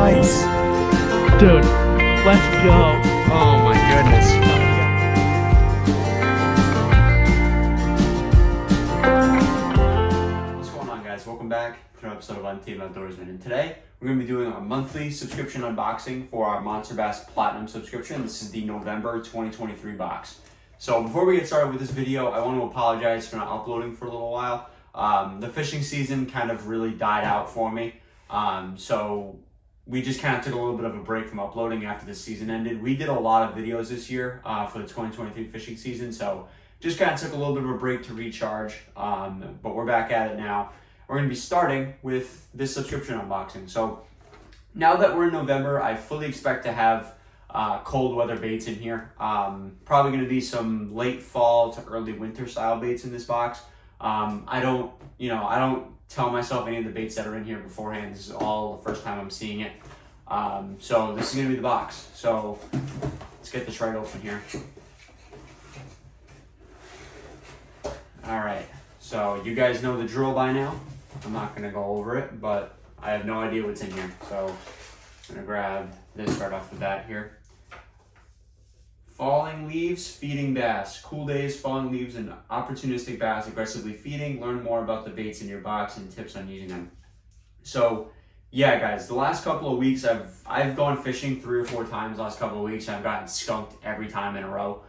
nice. Dude, let's go. Oh my goodness. What's going on, guys? Welcome back to another episode of Untamed Outdoorsman. And today we're going to be doing a monthly subscription unboxing for our MonsterBass Platinum subscription. This is the November 2023 box. So before we get started with this video, I want to apologize for not uploading for a little while. The fishing season kind of really died out for me. So we just kind of took a little bit of a break from uploading after the season ended. We did a lot of videos this year for the 2023 fishing season, so just kind of took a little bit of a break to recharge, but we're back at it now. We're going to be starting with this subscription unboxing. So now that we're in November, I fully expect to have cold weather baits in here. Probably going to be some late fall to early winter style baits in this box. I don't tell myself any of the baits that are in here beforehand. This is all the first time I'm seeing it. So this is gonna be the box. So let's get this right open here. All right, so you guys know the drill by now. I'm not gonna go over it, but I have no idea what's in here. So I'm gonna grab this right off the bat here. Falling leaves, feeding bass. Cool days, falling leaves, and opportunistic bass aggressively feeding. Learn more about the baits in your box and tips on using them. So, yeah, guys, the last couple of weeks, I've gone fishing 3 or 4 times the last couple of weeks. I've gotten skunked every time in a row.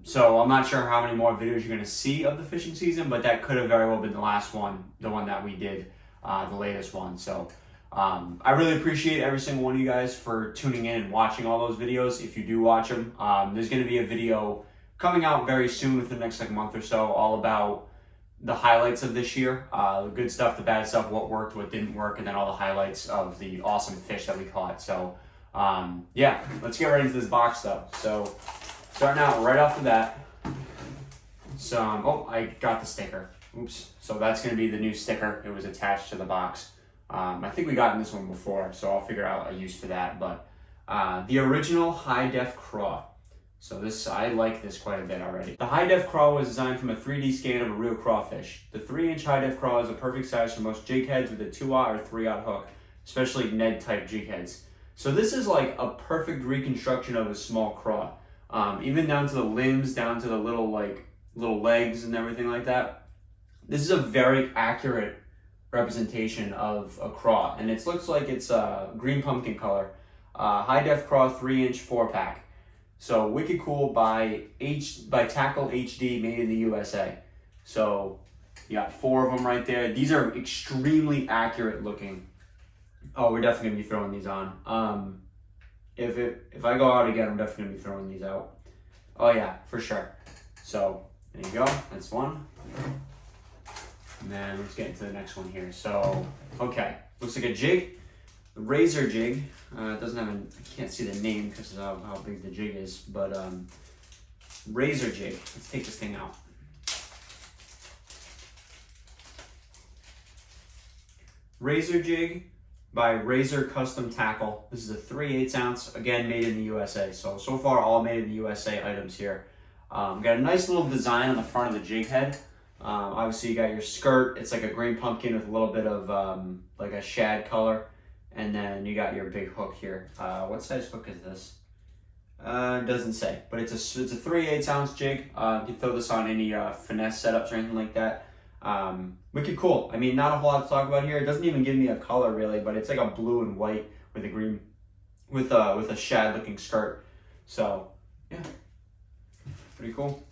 So I'm not sure how many more videos you're going to see of the fishing season, but that could have very well been the last one, the one that we did, the latest one. So I really appreciate every single one of you guys for tuning in and watching all those videos. If you do watch them, there's going to be a video coming out very soon within the next month or so, all about the highlights of this year, the good stuff, the bad stuff, what worked, what didn't work, and then all the highlights of the awesome fish that we caught. So yeah, let's get right into this box though. So starting out right off the bat, oh, I got the sticker. Oops. So that's going to be the new sticker. It was attached to the box. I think we got this one before, so I'll figure out a use for that. But the original high def craw. So I like this quite a bit already. The high def craw was designed from a 3D scan of a real crawfish. The 3-inch high def craw is a perfect size for most jig heads with a 2-aught or 3-aught hook, especially Ned type jig heads. So this is like a perfect reconstruction of a small craw, even down to the limbs, down to the little legs and everything like that. This is a very accurate representation of a craw, and it looks like it's a green pumpkin color. High def craw 3-inch 4-pack. So wicked cool by Tackle HD, made in the USA. So you got 4 of them right there. These are extremely accurate looking. Oh, we're definitely gonna be throwing these on. If I go out again, I'm definitely gonna be throwing these out. Oh yeah, for sure. So there you go. That's one. And then let's get into the next one here. So, okay, looks like a jig, a razor jig. It doesn't have I can't see the name because of how big the jig is, but razor jig. Let's take this thing out. Razor jig by Razor Custom Tackle. This is a 3/8 ounce, again made in the USA. So far all made in the USA items here. Got a nice little design on the front of the jig head. Obviously you got your skirt. It's like a green pumpkin with a little bit of like a shad color, and then you got your big hook here. What size hook is this? It doesn't say, but it's a 3/8 ounce jig. You can throw this on any finesse setups or anything like that. Wicked cool. I mean, not a whole lot to talk about here. It doesn't even give me a color really, but it's like a blue and white with a green, with a shad looking skirt. So yeah, pretty cool.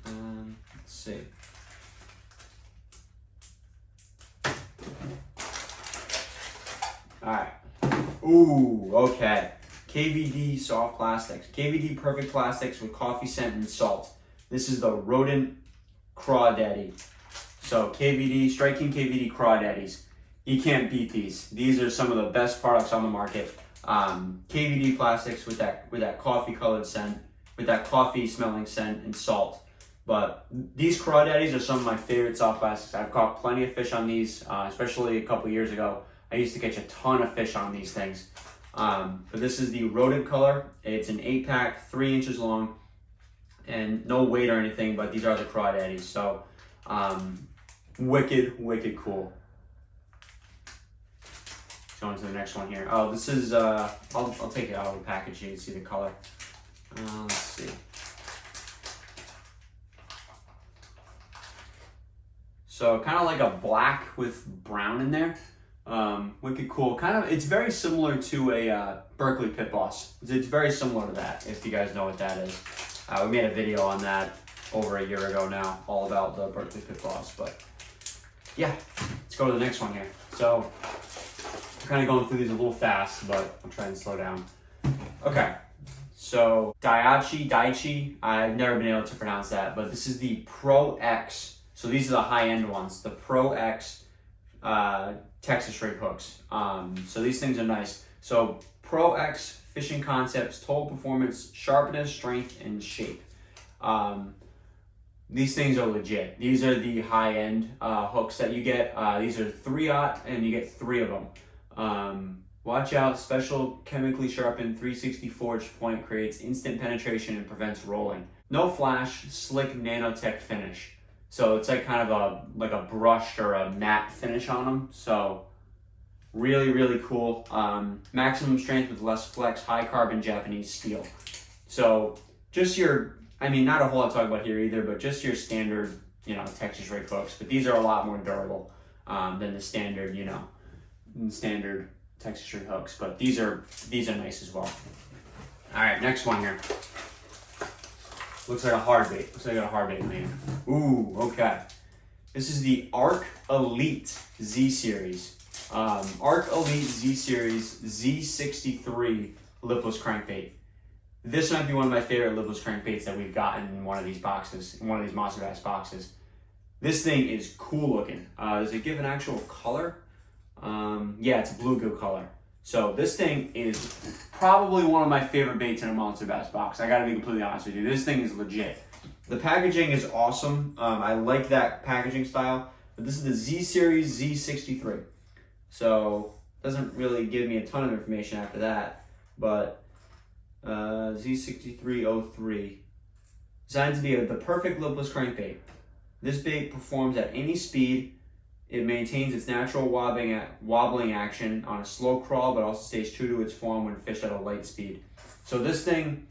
Let's see. Alright. Ooh, okay. KVD soft plastics. KVD perfect plastics with coffee scent and salt. This is the rodent crawdaddy. So KVD, striking KVD crawdaddies. You can't beat these. These are some of the best products on the market. KVD plastics with that coffee colored scent, with that coffee smelling scent and salt. But these crawdaddies are some of my favorite soft plastics. I've caught plenty of fish on these, especially a couple years ago. I used to catch a ton of fish on these things. But this is the rodent color. It's an 8-pack, 3 inches long, and no weight or anything, but these are the crawdaddies. So wicked cool. So go into the next one here. Oh, this is, I'll take it out of the package so you can see the color. Let's see. So kind of like a black with brown in there. Wicked cool. Kind of, it's very similar to a Berkeley Pit Boss. It's very similar to that, if you guys know what that is. We made a video on that over a year ago now, all about the Berkeley Pit Boss. But yeah, let's go to the next one here. So I'm kind of going through these a little fast, but I'm trying to slow down. Okay, so Daichi, I've never been able to pronounce that, but this is the Pro X. So these are the high-end ones, the Pro X Texas rig hooks. So these things are nice. So Pro X fishing concepts, total performance, sharpness, strength, and shape. These things are legit. These are the high-end hooks that you get. These are 3/0 and you get 3 of them. Watch out, special chemically sharpened 360 forged point creates instant penetration and prevents rolling. No flash, slick nanotech finish. So it's like kind of a brushed or a matte finish on them. So really, really cool. Maximum strength with less flex, high carbon Japanese steel. So just your, I mean, not a whole lot to talk about here either, but just your standard, Texas rig hooks. But these are a lot more durable than the standard, standard Texas rig hooks. But these are nice as well. All right, next one here. Looks like a hard bait. Looks like I got a hard bait in my hand. Ooh, okay. This is the Arc Elite Z Series. Arc Elite Z Series Z63 lipless crankbait. This might be one of my favorite lipless crankbaits that we've gotten in one of these boxes, in one of these MonsterBass boxes. This thing is cool looking. Does it give an actual color? Yeah, it's a bluegill color. So this thing is probably one of my favorite baits in a MonsterBass box. I gotta be completely honest with you. This thing is legit. The packaging is awesome. I like that packaging style. But this is the Z Series Z63. So doesn't really give me a ton of information after that. But Z6303. Designed to be the perfect lipless crankbait. This bait performs at any speed. It maintains its natural wobbling action on a slow crawl, but also stays true to its form when fished at a light speed. So this thing,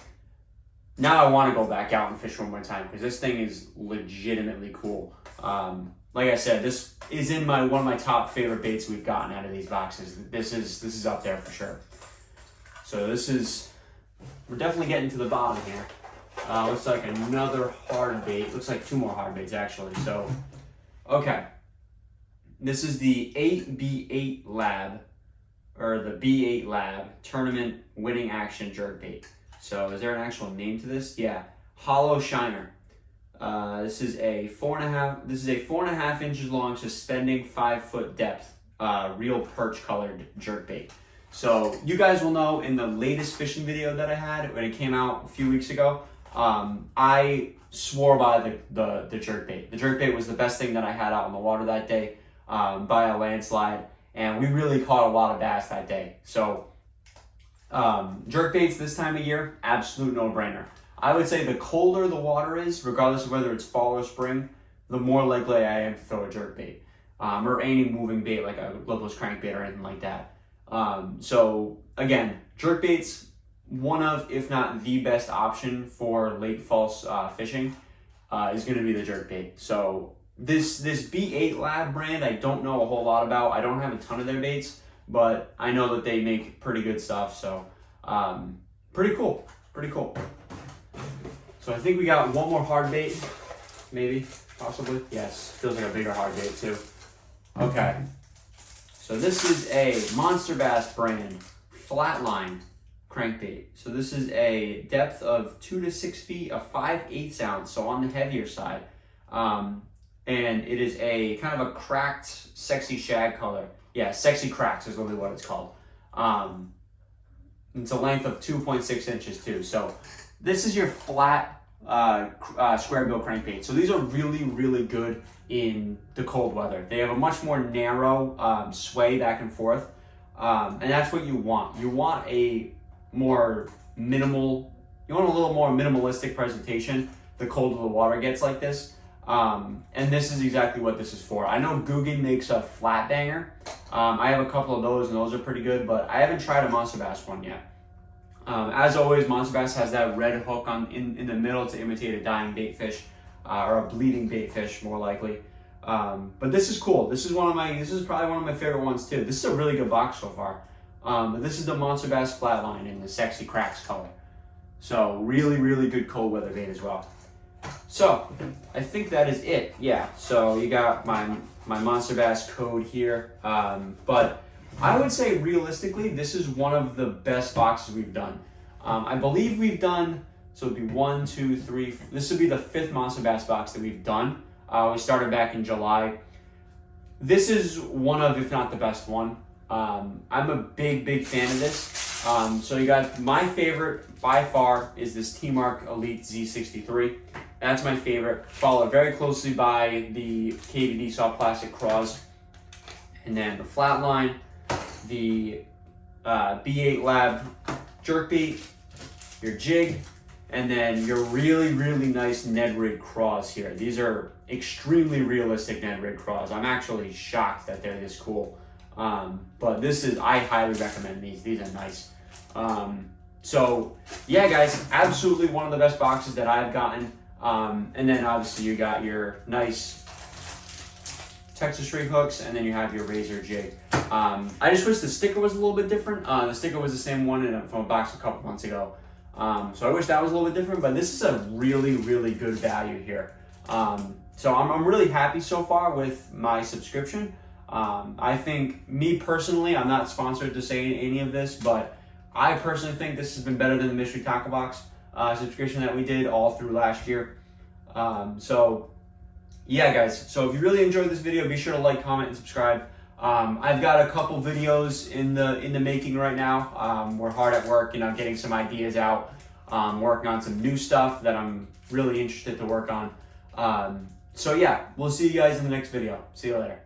now I want to go back out and fish one more time because this thing is legitimately cool. Like I said, this is in one of my top favorite baits we've gotten out of these boxes. This is up there for sure. So we're definitely getting to the bottom here. Looks like another hard bait. Looks like 2 more hard baits actually. So, okay. This is the 8B8 Lab, or the B8 Lab Tournament Winning Action Jerkbait. So is there an actual name to this? Yeah, Hollow Shiner. This is a 4.5 inches long, suspending 5-foot depth, real perch colored jerkbait. So you guys will know in the latest fishing video that I had when it came out a few weeks ago, I swore by the jerkbait. The jerkbait was the best thing that I had out on the water that day. By a landslide, and we really caught a lot of bass that day. So jerkbaits this time of year, absolute no-brainer. I would say the colder the water is, regardless of whether it's fall or spring, the more likely I am to throw a jerkbait or any moving bait like a lipless crankbait or anything like that. So again, jerkbaits, one of, if not the best option for late fall fishing is going to be the jerkbait. So This B8 Lab brand, I don't know a whole lot about. I don't have a ton of their baits, but I know that they make pretty good stuff. So pretty cool. So I think we got one more hard bait, maybe, possibly. Yes, feels like a bigger hard bait too. Okay. So this is a MonsterBass brand flatline crankbait. So this is a depth of 2 to 6 feet, a 5/8 ounce, so on the heavier side. And it is a kind of a cracked, sexy shag color. Yeah, sexy cracks is really what it's called. It's a length of 2.6 inches too. So this is your flat square bill crankbait. So these are really, really good in the cold weather. They have a much more narrow sway back and forth. And that's what you want. You want a more minimal, you want a little more minimalistic presentation the colder the water gets like this. And this is exactly what this is for. I know Guggen makes a flat banger. I have a couple of those, and those are pretty good, but I haven't tried a MonsterBass one yet. As always, MonsterBass has that red hook in the middle to imitate a dying baitfish, or a bleeding baitfish, more likely. But this is cool. This is probably one of my favorite ones too. This is a really good box so far. This is the MonsterBass Flatline in the Sexy Cracks color. So really, really good cold weather bait as well. So I think that is it. Yeah. So you got my MonsterBass code here. But I would say realistically, this is one of the best boxes we've done. I believe we've done, so it'd be 1, 2, 3. This would be the 5th MonsterBass box that we've done. We started back in July. This is one of, if not the best one. I'm a big fan of this. So you got my favorite by far is this T-Mark Elite Z63. That's my favorite. Followed very closely by the KVD Soft Plastic Craws. And then the Flatline, the B8 Lab Jerkbait, your jig, and then your really nice Ned Rig Craws here. These are extremely realistic Ned Rig Craws. I'm actually shocked that they're this cool. But I highly recommend these. These are nice. So yeah, guys, absolutely one of the best boxes that I've gotten. And then obviously you got your nice Texas rig hooks, and then you have your razor jig. I just wish the sticker was a little bit different. The sticker was the same one from a box a couple months ago. So I wish that was a little bit different, but this is a really good value here. So I'm really happy so far with my subscription. I think, me personally, I'm not sponsored to say any of this, but I personally think this has been better than the Mystery Tackle Box subscription that we did all through last year. So yeah, guys, so if you really enjoyed this video, be sure to like, comment, and subscribe. I've got a couple videos in the making right now. We're hard at work, getting some ideas out, working on some new stuff that I'm really interested to work on. So yeah, we'll see you guys in the next video. See you later.